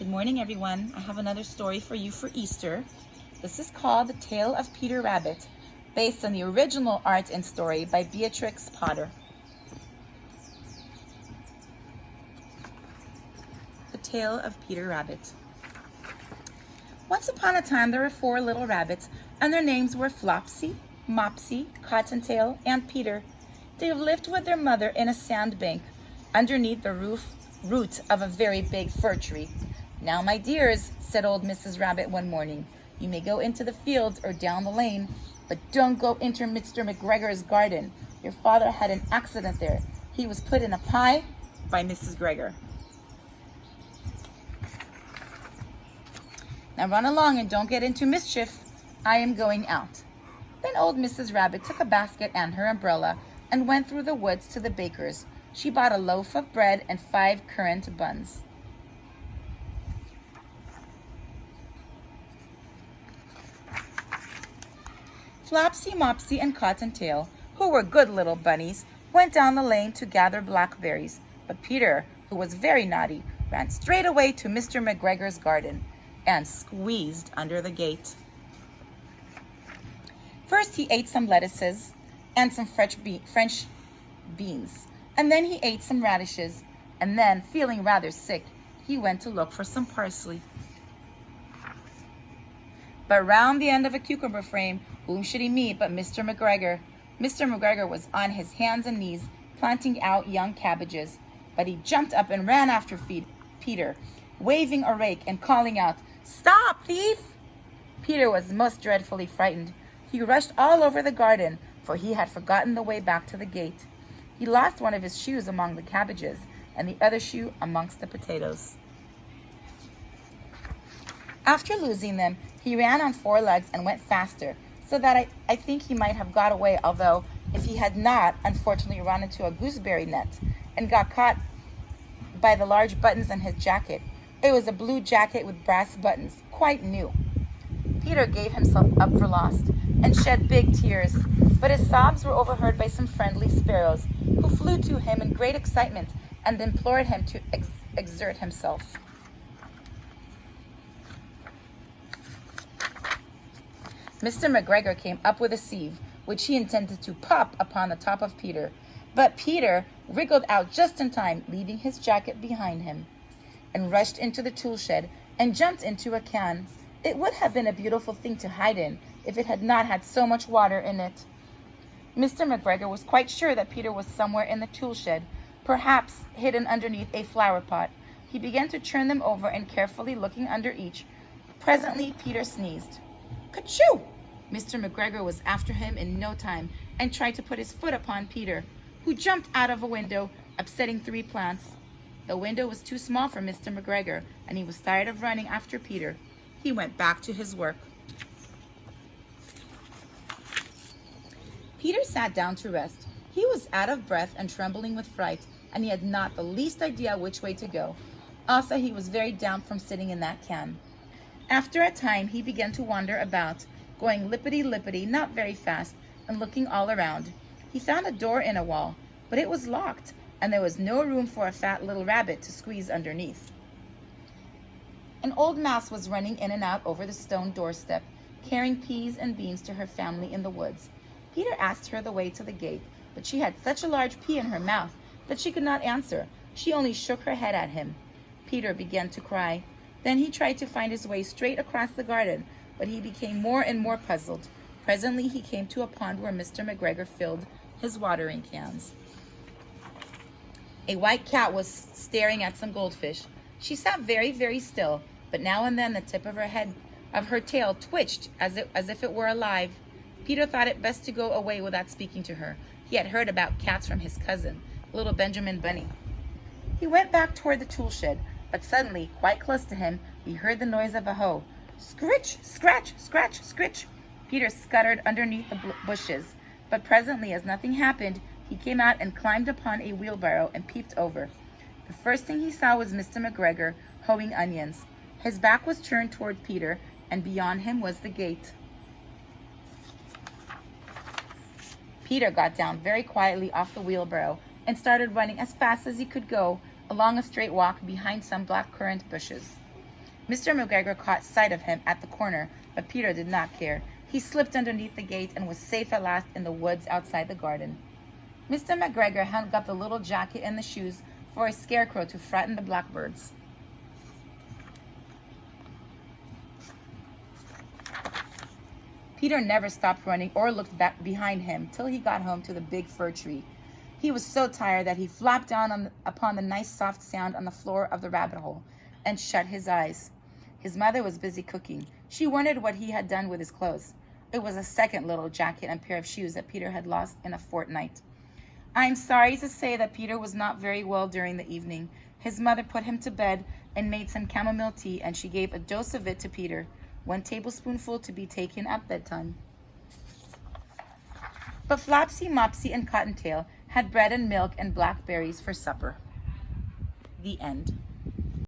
Good morning, everyone. I have another story for you for Easter. This is called The Tale of Peter Rabbit, based on the original art and story by Beatrix Potter. The Tale of Peter Rabbit. Once upon a time, there were 4 little rabbits, and their names were Flopsy, Mopsy, Cottontail, and Peter. They lived with their mother in a sandbank, underneath the root of a very big fir tree. "Now, my dears," said old Mrs. Rabbit one morning, "you may go into the fields or down the lane, but don't go into Mr. McGregor's garden. Your father had an accident there. He was put in a pie by Mrs. Gregor. Now run along and don't get into mischief. I am going out." Then old Mrs. Rabbit took a basket and her umbrella and went through the woods to the baker's. She bought a loaf of bread and 5 currant buns. Flopsy, Mopsy, and Cottontail, who were good little bunnies, went down the lane to gather blackberries. But Peter, who was very naughty, ran straight away to Mr. McGregor's garden and squeezed under the gate. First, he ate some lettuces and some French beans, and then he ate some radishes, and then, feeling rather sick, he went to look for some parsley. But round the end of a cucumber frame, whom should he meet but Mr. McGregor? Mr. McGregor was on his hands and knees, planting out young cabbages, but he jumped up and ran after Peter, waving a rake and calling out, "Stop, thief!" Peter was most dreadfully frightened. He rushed all over the garden, for he had forgotten the way back to the gate. He lost one of his shoes among the cabbages, and the other shoe amongst the potatoes. After losing them, he ran on 4 legs and went faster, so that I think he might have got away, although if he had not, unfortunately run into a gooseberry net and got caught by the large buttons on his jacket. It was a blue jacket with brass buttons, quite new. Peter gave himself up for lost and shed big tears, but his sobs were overheard by some friendly sparrows, who flew to him in great excitement and implored him to exert himself. Mr. McGregor came up with a sieve, which he intended to pop upon the top of Peter, but Peter wriggled out just in time, leaving his jacket behind him, and rushed into the tool shed and jumped into a can. It would have been a beautiful thing to hide in if it had not had so much water in it. Mr. McGregor was quite sure that Peter was somewhere in the tool shed, perhaps hidden underneath a flower pot. He began to turn them over and carefully looking under each. Presently, Peter sneezed. "Ka-choo!" Mr. McGregor was after him in no time and tried to put his foot upon Peter, who jumped out of a window, upsetting 3 plants. The window was too small for Mr. McGregor, and he was tired of running after Peter. He went back to his work. Peter sat down to rest. He was out of breath and trembling with fright, and he had not the least idea which way to go. Also, he was very damp from sitting in that can. After a time, he began to wander about, going lippity-lippity, not very fast, and looking all around. He found a door in a wall, but it was locked, and there was no room for a fat little rabbit to squeeze underneath. An old mouse was running in and out over the stone doorstep, carrying peas and beans to her family in the woods. Peter asked her the way to the gate, but she had such a large pea in her mouth that she could not answer. She only shook her head at him. Peter began to cry. Then he tried to find his way straight across the garden, but he became more and more puzzled. Presently he came to a pond where Mr. McGregor filled his watering cans. A white cat was staring at some goldfish. She sat very, very still, but now and then the tip of her tail twitched as if it were alive. Peter thought it best to go away without speaking to her. He had heard about cats from his cousin, little Benjamin Bunny. He went back toward the tool shed, but suddenly, quite close to him, he heard the noise of a hoe. Scritch, scratch, scratch, scritch. Peter scuttered underneath the bushes, but presently, as nothing happened, he came out and climbed upon a wheelbarrow and peeped over. The first thing he saw was Mr. McGregor hoeing onions. His back was turned toward Peter, and beyond him was the gate. Peter got down very quietly off the wheelbarrow and started running as fast as he could go along a straight walk behind some black currant bushes. Mr. McGregor caught sight of him at the corner, but Peter did not care. He slipped underneath the gate and was safe at last in the woods outside the garden. Mr. McGregor hung up the little jacket and the shoes for a scarecrow to frighten the blackbirds. Peter never stopped running or looked back behind him till he got home to the big fir tree. He was so tired that he flopped down upon the nice soft sand on the floor of the rabbit hole and shut his eyes. His mother was busy cooking. She wondered what he had done with his clothes. It was a second little jacket and pair of shoes that Peter had lost in a fortnight. I'm sorry to say that Peter was not very well during the evening. His mother put him to bed and made some chamomile tea, and she gave a dose of it to Peter, 1 tablespoonful to be taken at bedtime. But Flopsy, Mopsy, and Cottontail had bread and milk and blackberries for supper. The end.